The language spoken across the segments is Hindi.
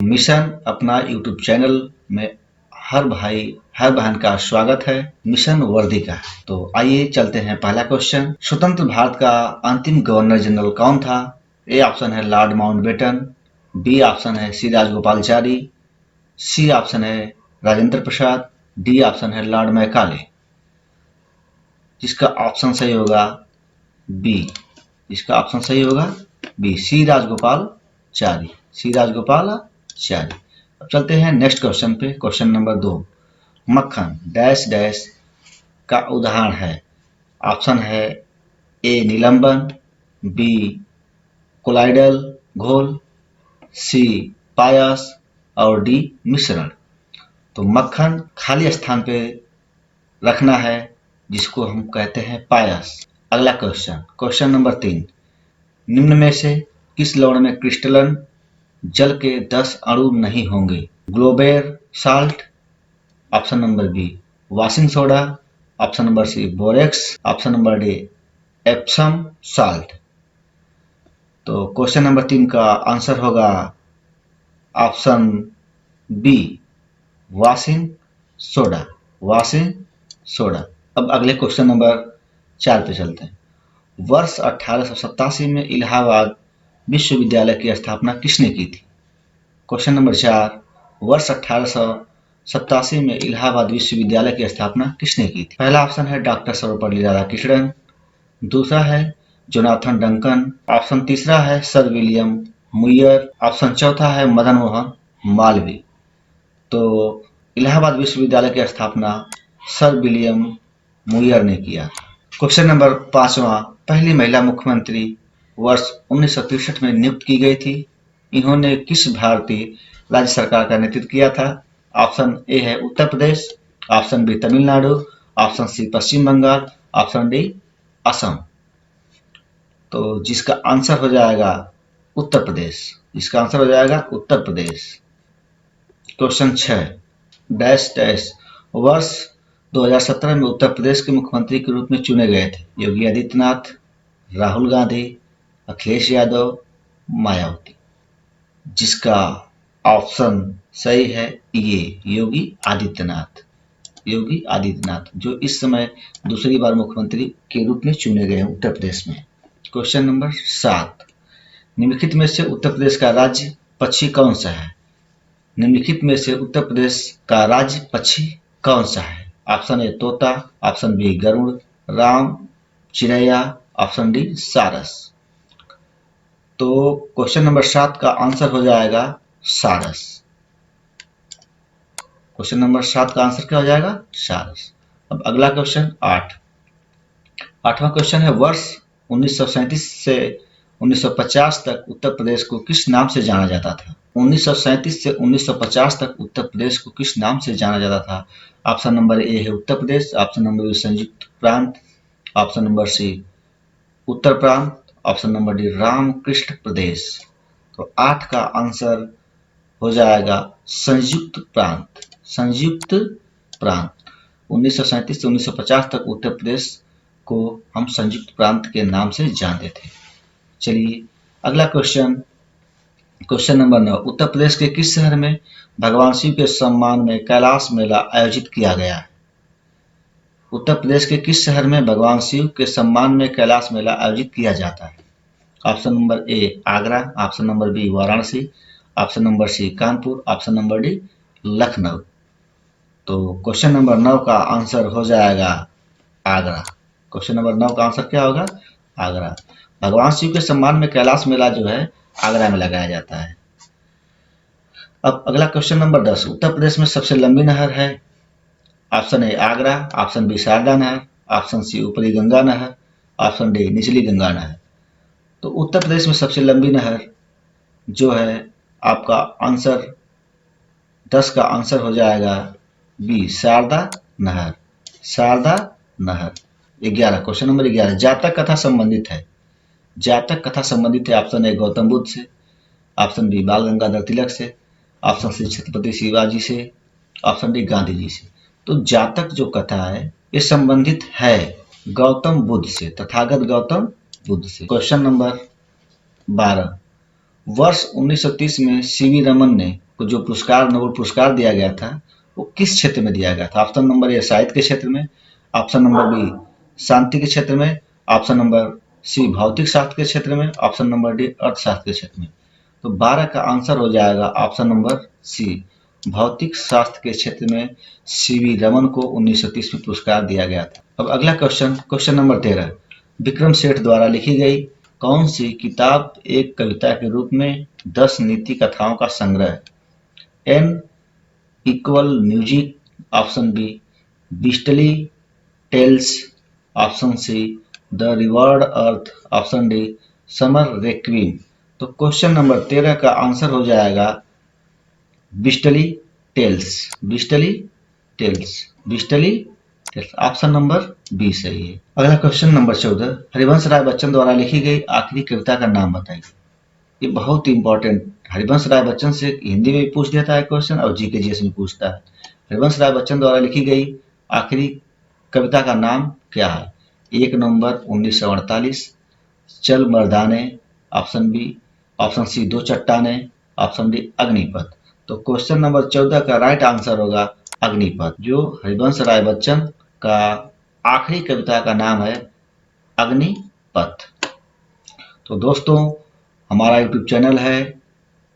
मिशन अपना यूट्यूब चैनल में हर भाई हर बहन का स्वागत है। मिशन वर्दी का। तो आइए चलते हैं पहला क्वेश्चन। स्वतंत्र भारत का अंतिम गवर्नर जनरल कौन था? ए ऑप्शन है लॉर्ड माउंटबेटन, बी ऑप्शन है सी राजगोपालचारी, सी ऑप्शन है राजेंद्र प्रसाद, डी ऑप्शन है लॉर्ड मैकाले। जिसका ऑप्शन सही होगा बी। इसका ऑप्शन सही होगा बी, सी राजगोपालचारी, सी राजगोपालचारी। अब चलते हैं नेक्स्ट क्वेश्चन पे। Question number 2। मक्खन डैश डैश का उदाहरण है। ऑप्शन है ए निलंबन, बी कोलाइडल घोल, सी पायस और डी मिश्रण। तो मक्खन खाली स्थान पे रखना है जिसको हम कहते हैं पायस। अगला क्वेश्चन, क्वेश्चन नंबर 3। निम्न में से किस लवण में क्रिस्टलन जल के 10 अणु नहीं होंगे? Glauber salt, option number B washing soda, option number C borax, option number D Epsom salt. तो क्वेश्चन नंबर 3 का आंसर होगा option B washing soda, washing soda. अब अगले क्वेश्चन नंबर 4 पे चलते हैं। वर्ष 1887 में इलाहाबाद विश्वविद्यालय की स्थापना किसने की थी? Question number 4। वर्ष 1887 में इलाहाबाद विश्वविद्यालय की स्थापना किसने की थी? पहला ऑप्शन है डॉक्टर सर्वपल्ली राधाकृष्णन, दूसरा है जोनाथन डंकन, ऑप्शन तीसरा है सर विलियम मुयर, ऑप्शन चौथा है मदन मोहन मालवीय। तो इलाहाबाद विश्वविद्यालय की स्थापना सर विलियम मुयर ने किया। क्वेश्चन नंबर 5वां। पहली महिला मुख्यमंत्री वर्ष 1963 में नियुक्त की गई थी। इन्होंने किस भारतीय राज्य सरकार का नेतृत्व किया था? ऑप्शन ए है Uttar Pradesh, option B Tamil Nadu, option C Paschim Bangal, option D Assam. तो जिसका आंसर हो जाएगा उत्तर प्रदेश। इसका आंसर हो जाएगा Uttar Pradesh. Question 6। Dash dash वर्ष 2017 में उत्तर प्रदेश के मुख्यमंत्री के रूप में चुने गए थे? योगी आदित्यनाथ, राहुल गांधी, अखिलेश यादव, मायावती। जिसका ऑप्शन सही है ये योगी आदित्यनाथ, योगी आदित्यनाथ जो इस समय दूसरी बार मुख्यमंत्री के रूप में चुने गए हैं उत्तर प्रदेश में। Question number 7। निम्नलिखित में से उत्तर प्रदेश का राज्य पक्षी कौन सा है? निम्नलिखित में से उत्तर प्रदेश का राज्य पक्षी कौन सा है? ऑप्शन ए तोता, ऑप्शन बी गरुड़, राम चिड़ैया, ऑप्शन डी सारस। तो क्वेश्चन नंबर 7 का आंसर हो जाएगा सारस। क्वेश्चन नंबर 7 का आंसर क्या हो जाएगा? सारस। अब अगला क्वेश्चन 8। 8वां क्वेश्चन है वर्ष 1937 से 1950 तक उत्तर प्रदेश को किस नाम से जाना जाता था? 1937 से 1950 तक उत्तर प्रदेश को किस नाम से जाना जाता था? ऑप्शन नंबर ए है Uttar Pradesh, option number B संयुक्त प्रांत, ऑप्शन नंबर सी उत्तर प्रांत, ऑप्शन नंबर डी रामकृष्ण प्रदेश। तो 8 का आंसर हो जाएगा संयुक्त प्रांत, संयुक्त प्रांत। 1937 से 1950 तक उत्तर प्रदेश को हम संयुक्त प्रांत के नाम से जानते थे। चलिए अगला question, question number 9। Uttar Pradesh के किस शहर में भगवान शिव के सम्मान में कैलाश मेला आयोजित किया गया है? उत्तर प्रदेश के किस शहर में भगवान शिव के सम्मान में कैलाश मेला आयोजित किया जाता है? Option number A Agra, option number B Varanasi, option number C Kanpur, option number D Lucknow. तो क्वेश्चन नंबर 9 का आंसर हो जाएगा आगरा। क्वेश्चन नंबर 9 का आंसर क्या होगा? आगरा। भगवान शिव के सम्मान में कैलाश मेला जो है आगरा में लगाया जाता है। अब अगला क्वेश्चन नंबर 10। उत्तर प्रदेश में सबसे लंबी नहर है? Option A Agra, option B Sharda नहर, ऑप्शन सी ऊपरी गंगा नहर, ऑप्शन डी निचली गंगा नहर। तो उत्तर प्रदेश में सबसे लंबी नहर जो है आपका आंसर 10 का आंसर हो जाएगा बी शारदा नहर, शारदा नहर। 11 क्वेश्चन नंबर 11। जातक कथा संबंधित है? जातक कथा संबंधित है ऑप्शन ए गौतम बुद्ध से, ऑप्शन बी बाल गंगाधर तिलक से, ऑप्शन सी छत्रपति शिवाजी से, ऑप्शन डी गांधी जी से। तो जातक जो कथा है ये संबंधित है गौतम बुद्ध से, तथागत गौतम बुद्ध से। Question number 12। वर्ष 1930 में सीवी रमन ने को जो पुरस्कार नोबेल पुरस्कार दिया गया था वो किस क्षेत्र में दिया गया था? ऑप्शन नंबर ए साहित्य के क्षेत्र में, ऑप्शन नंबर बी शांति के क्षेत्र में, ऑप्शन नंबर सी भौतिक शास्त्र के क्षेत्र में, ऑप्शन नंबर डी अर्थशास्त्र के क्षेत्र में। तो 12 का आंसर हो जाएगा ऑप्शन नंबर सी, भौतिक शास्त्र के क्षेत्र में सीवी रमन को 1930 में पुरस्कार दिया गया था। अब अगला question, question number 13, Vikram Seth द्वारा लिखी गई कौन सी किताब एक कविता के रूप में 10 नीति कथाओं का संग्रह है? An equal music, option B beastly tales, option C the rivered earth, option D summer requiem. तो क्वेश्चन नंबर 13 का आंसर हो जाएगा beastly tales, beastly tales, beastly tales, option number B सही है। अगला क्वेश्चन नंबर 14, हरिवंश राय बच्चन द्वारा लिखी गई आखिरी कविता का नाम बताइए। ये बहुत ही इंपॉर्टेंट, हरिवंश राय बच्चन से हिंदी में भी पूछ देता है क्वेश्चन और जीके जीएस में पूछता है। हरिवंश राय बच्चन द्वारा लिखी गई आखिरी कविता का नाम क्या है? 1 नवंबर 1948, चल मर्दाने, ऑप्शन बी, ऑप्शन सी दो चट्टाने, ऑप्शन डी अग्निपथ। तो क्वेश्चन नंबर 14 का राइट आंसर होगा अग्निपथ, जो हरिवंश राय बच्चन का आखिरी कविता का नाम है अग्निपथ। तो दोस्तों, हमारा यूट्यूब चैनल है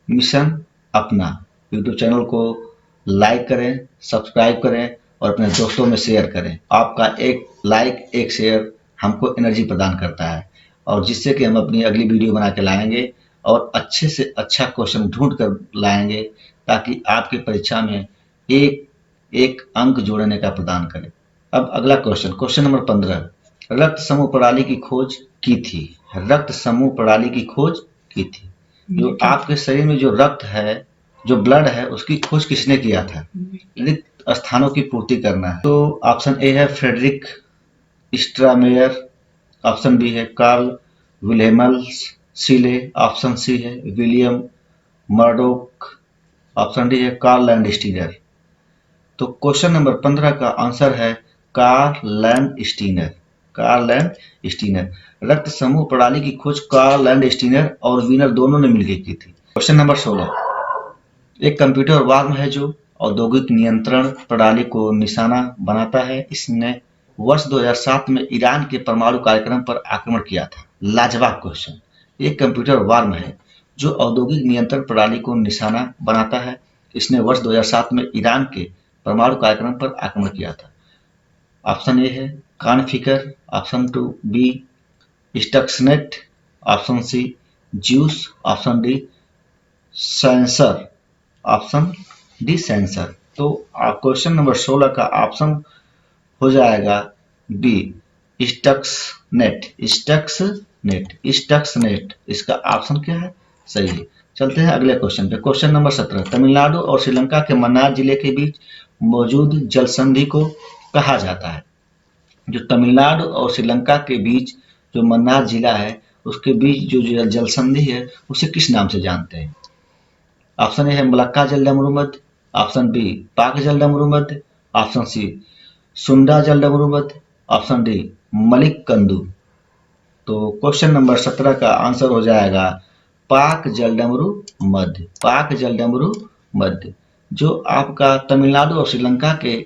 मिशन अपना, यूट्यूब चैनल को लाइक करें, सब्सक्राइब करें और अपने दोस्तों में शेयर करें। आपका एक लाइक, एक शेयर हमको एनर्जी प्रदान करता है और जिससे कि हम अपनी अगली वीडियो बना के लाएंगे और अच्छे से अच्छा क्वेश्चन ढूंढ कर लाएंगे ताकि आपकी परीक्षा में एक अंक जोड़ने का प्रदान करें। अब अगला क्वेश्चन, क्वेश्चन नंबर 15, रक्त समूह प्रणाली की खोज की थी? रक्त समूह प्रणाली की खोज की थी। जो आपके शरीर में जो रक्त है, जो ब्लड है, उसकी खोज किसने किया था? रिक्त स्थानों की पूर्ति करना है। तो ऑप्शन ए है फ्रेडरिक स्ट्रामेयर, ऑप्शन बी है कार्ल विल्हेम्स सीले, ऑप्शन सी है विलियम मर्डोक, ऑप्शन डी है कार्ल लैंडस्टीनर। तो क्वेश्चन नंबर 15 का आंसर है कार्ल लैंडस्टीनर, कार्ल लैंडस्टीनर। रक्त समूह प्रणाली की खोज कार्ल लैंडस्टीनर और वीनर दोनों ने मिलकर की थी। क्वेश्चन नंबर 16, एक कंप्यूटर वार्म है जो औद्योगिक नियंत्रण प्रणाली को निशाना बनाता है। इसने वर्ष 2007 में ईरान के परमाणु कार्यक्रम पर आक्रमण किया था। लाजवाब क्वेश्चन। एक कंप्यूटर वार्म है जो औद्योगिक नियंत्रण प्रणाली को निशाना बनाता है। इसने वर्ष 2007 में ईरान के परमाणु कार्यक्रम पर आक्रमण किया था। ऑप्शन ए है Conficker, option two B Stuxnet, option C Zeus, option D sensor, option D sensor. तो क्वेश्चन नंबर 16 का ऑप्शन हो जाएगा बी स्टक्सनेट, स्टक्सनेट, स्टक्सनेट। इसका ऑप्शन क्या है? सही है। चलते हैं अगले क्वेश्चन पे। क्वेश्चन नंबर 17, तमिलनाडु और श्रीलंका के मन्नार जिले के बीच मौजूद जल संधि को कहा जाता है? जो तमिलनाडु और श्रीलंका के बीच जो मन्नार जिला है उसके बीच जो जल संधि है उसे किस नाम से जानते हैं? ऑप्शन ए है मलक्का जलडमरू मध्य, ऑप्शन बी पाक जलडमरू मध्य, ऑप्शन सी सुंडा जलडमरू मध्य, ऑप्शन डी मलिक कंदू। तो क्वेश्चन नंबर 17 का आंसर हो जाएगा पाक जलडमरू मध्य, पाक जलडमरू मध्य। जो आपका तमिलनाडु और श्रीलंका के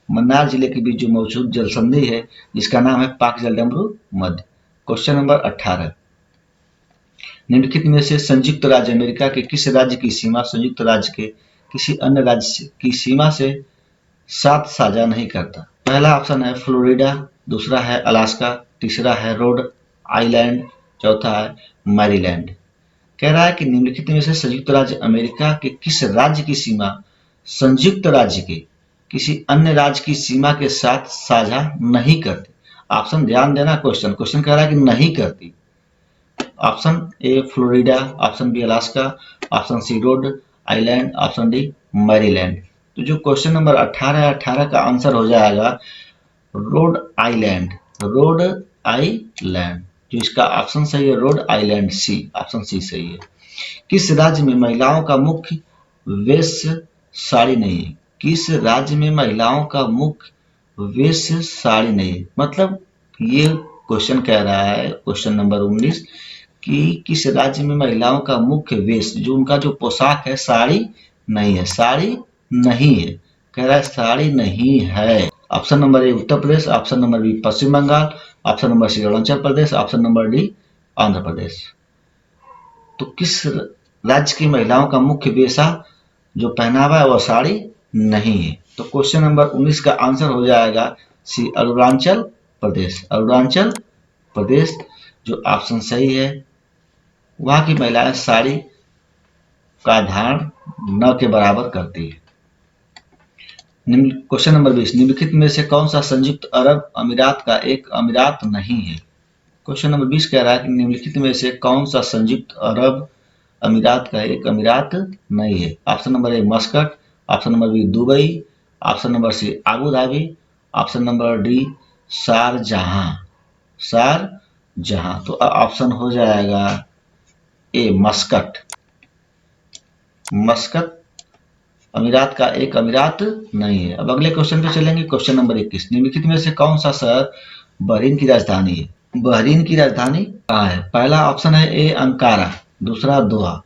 मन्नार जिले के बीच जो मौजूद जल संधि है जिसका नाम है पाक जलडमरू मध्य। क्वेश्चन नंबर 18, निम्नलिखित में से संयुक्त राज्य अमेरिका के किस राज्य की सीमा संयुक्त राज्य के किसी अन्य राज्य की सीमा से साथ साझा नहीं करता? पहला ऑप्शन है फ्लोरिडा, दूसरा है अलास्का, तीसरा है रोड आइलैंड, चौथा है मैरीलैंड। कह रहा है कि निम्नलिखित में से संयुक्त राज्य अमेरिका के किस राज्य की सीमा संयुक्त राज्य के किसी अन्य राज्य की सीमा के साथ साझा नहीं करती? ऑप्शन ध्यान देना, क्वेश्चन कह रहा है कि नहीं करती। Option A Florida, option B Alaska, option C Rhode Island, option D Maryland. तो जो क्वेश्चन नंबर 18 है, 18 का आंसर हो जाएगा रोड आइलैंड, रोड आइलैंड। जो इसका ऑप्शन सही है रोड आइलैंड, सी, ऑप्शन सी सही है। किस राज्य में महिलाओं का मुख्य वेश्य साड़ी नहीं है? किस राज्य में महिलाओं का मुख्य वेश्य साड़ी नहीं है? मतलब ये क्वेश्चन कह रहा है, क्वेश्चन नंबर 19, कि किस राज्य में महिलाओं का मुख्य वेश, जो उनका जो पोशाक है, साड़ी नहीं है। साड़ी नहीं है, कह रहा है साड़ी नहीं है। Option number A Uttar Pradesh, option number B Paschim Bangal, option number C Arunachal Pradesh, option number D Andhra Pradesh. तो किस राज्य की महिलाओं का मुख्य वेशा जो पहनावा है वह साड़ी नहीं है? तो क्वेश्चन नंबर 19 का आंसर हो जाएगा सी अरुणाचल प्रदेश। अरुणाचल प्रदेश जो ऑप्शन सही है। वहां की महिलाएं साड़ी का धारण न के बराबर करती है। क्वेश्चन नंबर 20, निम्नलिखित में से कौन सा संयुक्त अरब अमीरात का एक अमीरात नहीं है? क्वेश्चन नंबर 20 कह रहा है कि निम्नलिखित में से कौन सा संयुक्त अरब अमीरात का एक अमीरात नहीं है? Option number A Muscat, option number B Dubai, option number C Abu Dhabi, option number D Sharjah. Sharjah. तो ऑप्शन हो जाएगा ए मस्कट। मस्कट अमीरात का एक अमीरात नहीं है। अब अगले क्वेश्चन पे चलेंगे। क्वेश्चन नंबर 21, निम्नलिखित में से कौन सा शहर बहरीन की राजधानी है? बहरीन की राजधानी कहाँ है? पहला ऑप्शन है ए अंकारा, दूसरा दोहा,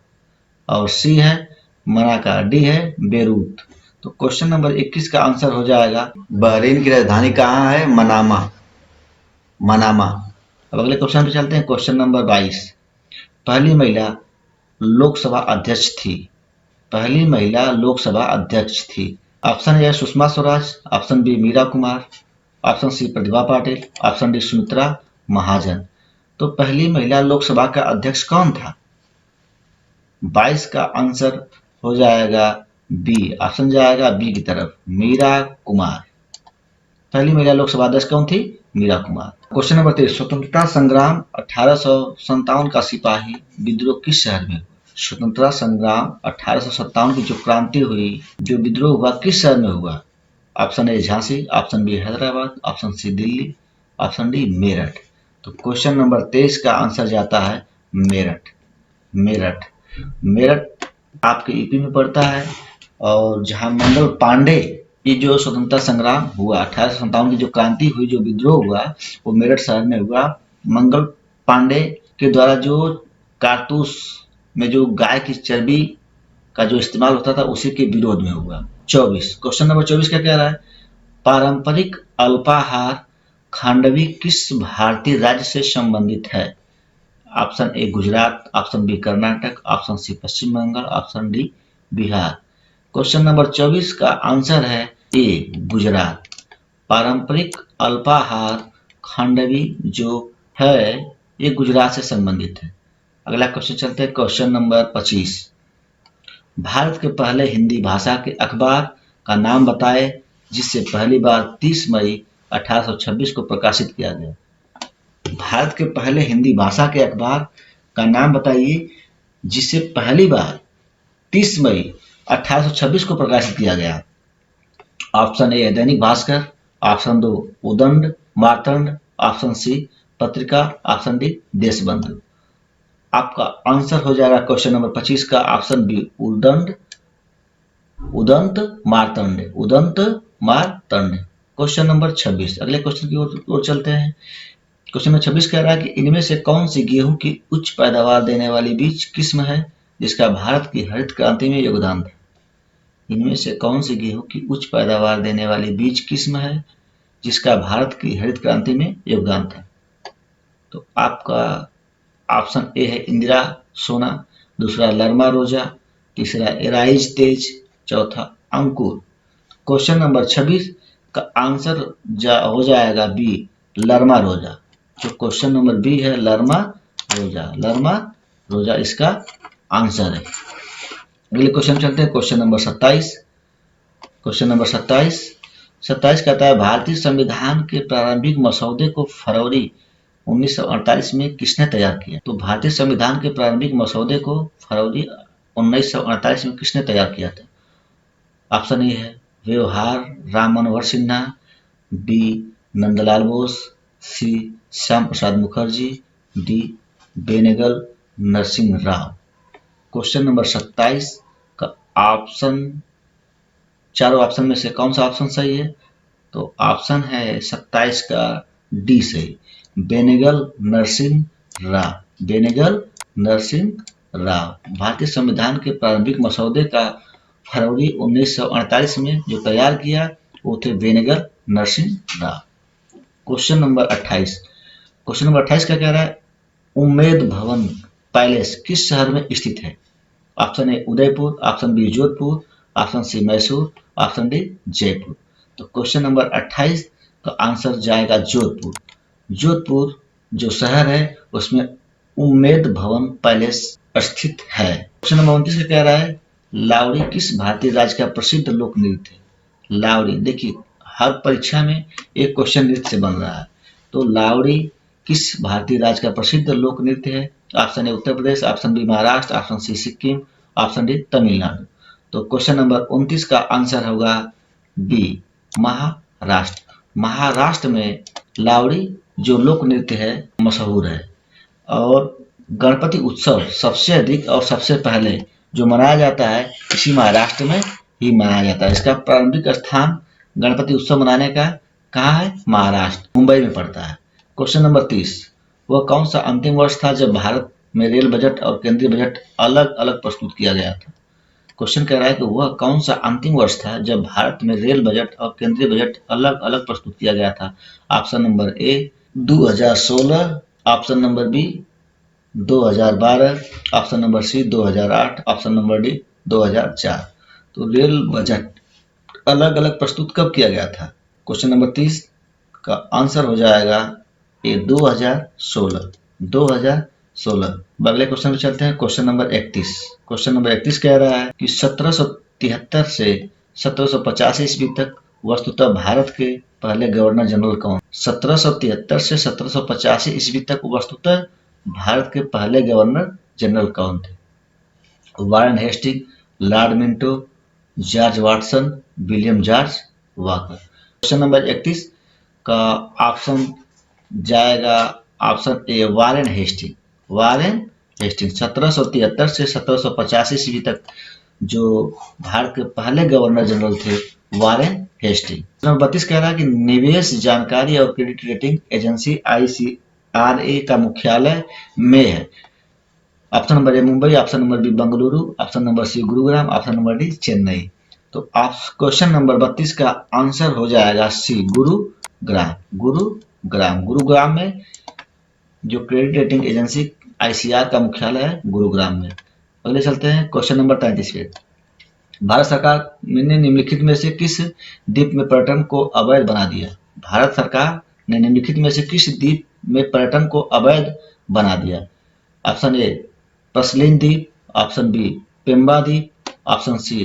और सी है मनाका, डी है बेरूत। तो क्वेश्चन नंबर 21 का आंसर हो जाएगा बहरीन की राजधानी कहाँ है? मनामा। मनामा। अब अगले क्वेश्चन पे चलते हैं। क्वेश्चन नंबर 22, पहली महिला लोकसभा अध्यक्ष थी। पहली महिला लोकसभा अध्यक्ष थी। Option A Sushma Swaraj, option B Meera Kumar, option C Pratibha Patil, option D Sumitra Mahajan. तो पहली महिला लोकसभा का अध्यक्ष कौन था? 22 का आंसर हो जाएगा बी। ऑप्शन जाएगा बी की तरफ, मीरा कुमार। पहली महिला लोकसभा अध्यक्ष कौन थी? मीरा कुमार। क्वेश्चन नंबर 23, स्वतंत्रता संग्राम 1857 का सिपाही विद्रोह किस शहर में? स्वतंत्रता संग्राम 1857 की जो क्रांति हुई, जो विद्रोह हुआ, किस शहर में हुआ? Option A Jhansi, option B Hyderabad, option C Delhi, option D Meerut. तो क्वेश्चन नंबर 23 का आंसर जाता है मेरठ। मेरठ। मेरठ आपके यूपी में पड़ता है, और जहां मंगल पांडे ये जो स्वतंत्रता संग्राम हुआ, 1857 की जो क्रांति हुई, जो विद्रोह हुआ, वो मेरठ शहर में हुआ। मंगल पांडे के द्वारा जो कारतूस में जो गाय की चर्बी का जो इस्तेमाल होता था, उसी के विरोध में हुआ। 24, क्वेश्चन नंबर 24 क्या कह रहा है? पारंपरिक अल्पाहार खांडवी किस भारतीय राज्य से संबंधित है? Option A Gujarat, option B Karnataka, option C Paschim Bangal, option D Bihar. Question number 24 का आंसर है ए गुजरात। पारंपरिक अल्पाहार खांडवी जो है ये गुजरात से संबंधित है। अगला क्वेश्चन चलते हैं। क्वेश्चन नंबर 25, भारत के पहले हिंदी भाषा के अखबार का नाम बताए जिससे पहली बार 30 मई 1826 को प्रकाशित किया गया। भारत के पहले हिंदी भाषा के अखबार का नाम बताइए जिसे पहली बार 30 मई 1826 को प्रकाशित किया गया। Option A Dainik Bhaskar, option दो उदंड मार्तंड, ऑप्शन सी पत्रिका, ऑप्शन डी देशबंधु। आपका आंसर हो जाएगा क्वेश्चन नंबर 25 का ऑप्शन बी उदंड उदंत मार्तंड। उदंत मार्तंड। क्वेश्चन नंबर 26, अगले क्वेश्चन की ओर चलते हैं। क्वेश्चन नंबर 26 कह रहा है कि इनमें से कौन सी गेहूं की उच्च पैदावार देने वाली बीज किस्म है जिसका भारत की हरित क्रांति में योगदान था? इनमें से कौन सी गेहूं की उच्च पैदावार देने वाली बीज किस्म है जिसका भारत की हरित क्रांति में योगदान था? तो आपका ऑप्शन ए है इंदिरा सोना, दूसरा लरमा रोजा, तीसरा एराइज तेज, चौथा अंकुर। क्वेश्चन नंबर 26 का आंसर हो जाएगा बी लरमा रोजा। जो क्वेश्चन नंबर बी है लरमा रोजा, लरमा रोजा इसका आंसर है। अगले क्वेश्चन चलते हैं। Question number 27। क्वेश्चन नंबर 27 कहता है भारतीय संविधान के प्रारंभिक मसौदे को फरवरी 1948 में किसने तैयार किया? तो भारतीय संविधान के प्रारंभिक मसौदे को फरवरी 1948 में किसने तैयार किया था? ऑप्शन ए है Beohar Ram Manohar Sinha, B Nandlal Bose, C Shyam Prasad Mukherjee, D Benegal Narasimha Rao. Question number 27 का ऑप्शन, चारों ऑप्शन में से कौन सा ऑप्शन सही है? तो ऑप्शन है 27 का डी सही, बेनेगल नरसिंह राव। बेनेगल नरसिंह राव। भारतीय संविधान के प्रारंभिक मसौदे का फरवरी 1948 में जो तैयार किया वो थे Benegal Narasimha Rao. Question number 28। Question number 28 क्या कह रहा है? उम्मेद भवन पैलेस किस शहर में स्थित है? Option A Udaipur, option B Jodhpur, option C Mysore, option D Jaipur. तो क्वेश्चन नंबर 28 का आंसर जाएगा जोधपुर। जोधपुर जो शहर है उसमें उम्मेद भवन पैलेस स्थित है। क्वेश्चन नंबर 29 का कह रहा है लावड़ी किस भारतीय राज्य का प्रसिद्ध लोक नृत्य है? लावड़ी, देखिए हर परीक्षा में एक क्वेश्चन नृत्य से बन रहा है। तो लावड़ी किस भारतीय राज्य का प्रसिद्ध लोक नृत्य है? Option A Uttar Pradesh, option B Maharashtra, option C Sikkim, option D Tamil Nadu. तो क्वेश्चन नंबर 29 का आंसर होगा बी महाराष्ट्र। महाराष्ट्र में लावड़ी जो लोक नृत्य है मशहूर है। और गणपति उत्सव सबसे अधिक और सबसे पहले जो मनाया जाता है इसी महाराष्ट्र में ही मनाया जाता है। इसका प्रारंभिक स्थान गणपति उत्सव मनाने का कहाँ है? महाराष्ट्र, मुंबई में पड़ता है। Question number 30। वह कौन सा अंतिम वर्ष था जब भारत में रेल बजट और केंद्रीय बजट अलग अलग प्रस्तुत किया गया था? क्वेश्चन कह रहा है कि वह कौन सा अंतिम वर्ष था जब भारत में रेल बजट और केंद्रीय बजट अलग अलग प्रस्तुत किया गया था? Option number A 2016, option number B 2012, option number C 2008, option number D 2004। तो रेल बजट अलग अलग प्रस्तुत कब किया गया था? क्वेश्चन नंबर 30 का आंसर हो जाएगा ए 2016। 2016। अगले क्वेश्चन पे चलते हैं। Question number 31। क्वेश्चन नंबर 31 कह रहा है कि 1773 से 1785 ईस्वी तक वस्तुतः भारत के पहले गवर्नर जनरल कौन? 1773 से 1785 ईस्वी तक वस्तुतः भारत के पहले गवर्नर जनरल कौन थे? Warren Hasting, Lord Minto, George Watson, William George Walker. Question number 31 का ऑप्शन जाएगा option A Warren Hasting. Warren Hasting 1773 से 1785 ईस्वी तक जो भारत के पहले गवर्नर जनरल थे वारेन हेस्टिंग। नंबर 32 कह रहा है कि निवेश जानकारी और क्रेडिट रेटिंग एजेंसी ICRA का मुख्यालय में है। Option number A Mumbai, option number B Bengaluru, option number C Gurugram, option number D Chennai. तो आप क्वेश्चन नंबर 32 का आंसर हो जाएगा सी गुरुग्राम। गुरुग्राम, गुरुग्राम में जो क्रेडिट रेटिंग एजेंसी ICR का मुख्यालय है गुरुग्राम में। अगले चलते हैं क्वेश्चन नंबर 33 पे। भारत सरकार ने निम्नलिखित में से किस द्वीप में पर्यटन को अवैध बना दिया? भारत सरकार ने निम्नलिखित में से किस द्वीप में पर्यटन को अवैध बना दिया? ऑप्शन ए पसलिन द्वीप, ऑप्शन बी पेम्बा द्वीप, ऑप्शन सी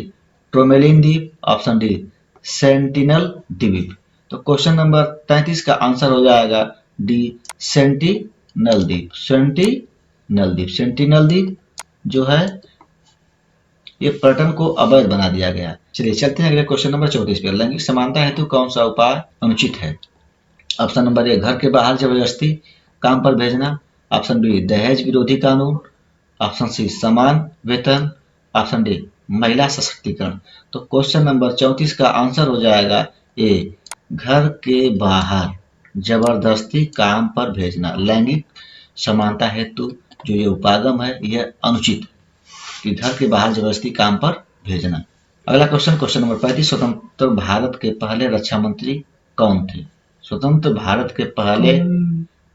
ट्रोमेलिन द्वीप, ऑप्शन डी सेंटिनल द्वीप। तो क्वेश्चन नंबर 33 का आंसर हो जाएगा डी सेंटिनल द्वीप। सेंटिनल द्वीप, सेंटिनल द्वीप जो है ये पर्यटन को अवैध बना दिया गया। चलिए चलते हैं अगले क्वेश्चन नंबर 34 पे। लैंगिक समानता हेतु कौन सा उपाय अनुचित है? ऑप्शन नंबर ए घर के बाहर जबरदस्ती काम पर भेजना, ऑप्शन बी दहेज विरोधी कानून, ऑप्शन सी समान वेतन, ऑप्शन डी महिला सशक्तिकरण। तो क्वेश्चन नंबर 34 का आंसर हो जाएगा ए घर के बाहर जबरदस्ती काम पर भेजना। लैंगिक समानता हेतु जो ये उपागम है यह अनुचित है कि घर के बाहर जबरदस्ती काम पर भेजना। अगला क्वेश्चन, क्वेश्चन नंबर 35। स्वतंत्र भारत के पहले रक्षा मंत्री कौन थे? स्वतंत्र भारत के पहले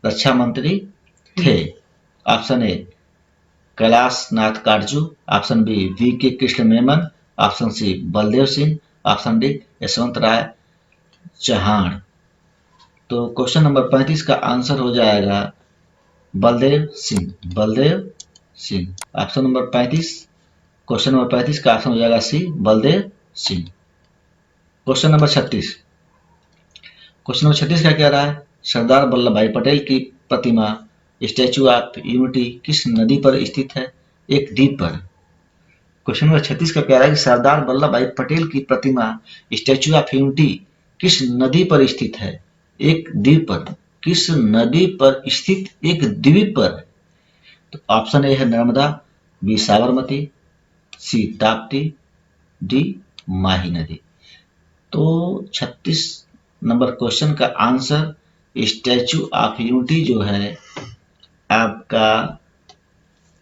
रक्षा मंत्री थे। Option A Kailash Nath Katju, option B VK Krishna Menon, option C Baldev Singh, option D Yashwant Rai Chauhan. तो क्वेश्चन नंबर 35 का आंसर हो जाएगा Baldev Singh. Baldev Singh. Option number 35, question number 35 का ऑप्शन हो जाएगा C Baldev Singh. Question number 36। Question number 36 क्या कह रहा है? सरदार वल्लभ भाई पटेल की प्रतिमा स्टैचू ऑफ यूनिटी किस नदी पर स्थित है? एक द्वीप पर। क्वेश्चन नंबर 36 का कह रहा है कि सरदार वल्लभ भाई पटेल की प्रतिमा स्टैचू ऑफ यूनिटी किस नदी पर स्थित है? एक द्वीप पर। किस नदी पर स्थित एक द्वीप पर? तो ऑप्शन ए है नर्मदा, बी साबरमती, सी ताप्ती, डी माही नदी। तो 36 नंबर क्वेश्चन का आंसर स्टैचू ऑफ यूनिटी जो है आपका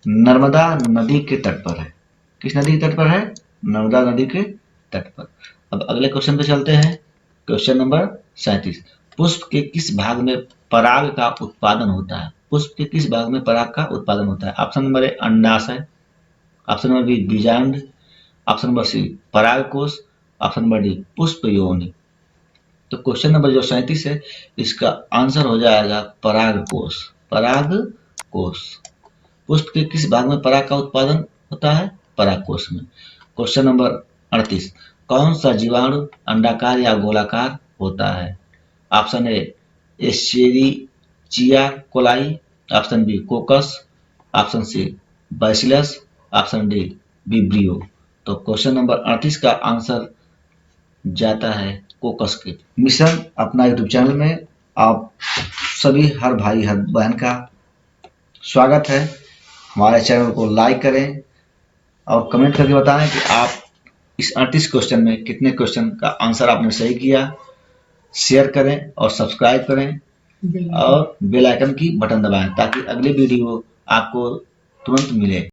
नर्मदा नदी के तट पर है। किस नदी के तट पर है? नर्मदा नदी के तट पर। अब अगले क्वेश्चन पे चलते हैं। Question number 37। पुष्प के किस भाग में पराग का उत्पादन होता है? पुष्प के किस भाग में पराग का उत्पादन होता है? ऑप्शन नंबर ए अंडाशय, ऑप्शन नंबर बी बीजांड, ऑप्शन नंबर सी परागकोश, ऑप्शन नंबर डी पुष्प योनि। तो क्वेश्चन नंबर जो 37 है, इसका आंसर हो जाएगा परागकोश। परागकोश। पुष्प के किस भाग में पराग का उत्पादन होता है? परागकोश में। Question number 38। कौन सा जीवाणु अंडाकार या गोलाकार होता है? Option A Escherichia coli, option B coccus, option C bacillus, option D vibrio. तो क्वेश्चन नंबर 38 का आंसर जाता है कोकस के। मिशन अपना यूट्यूब चैनल में आप सभी हर भाई हर बहन का स्वागत है। हमारे चैनल को लाइक करें और कमेंट करके बताएं कि आप इस 38 क्वेश्चन में कितने क्वेश्चन का आंसर आपने सही किया। शेयर करें और सब्सक्राइब करें और बेल आइकन की बटन दबाएं ताकि अगली वीडियो आपको तुरंत मिले।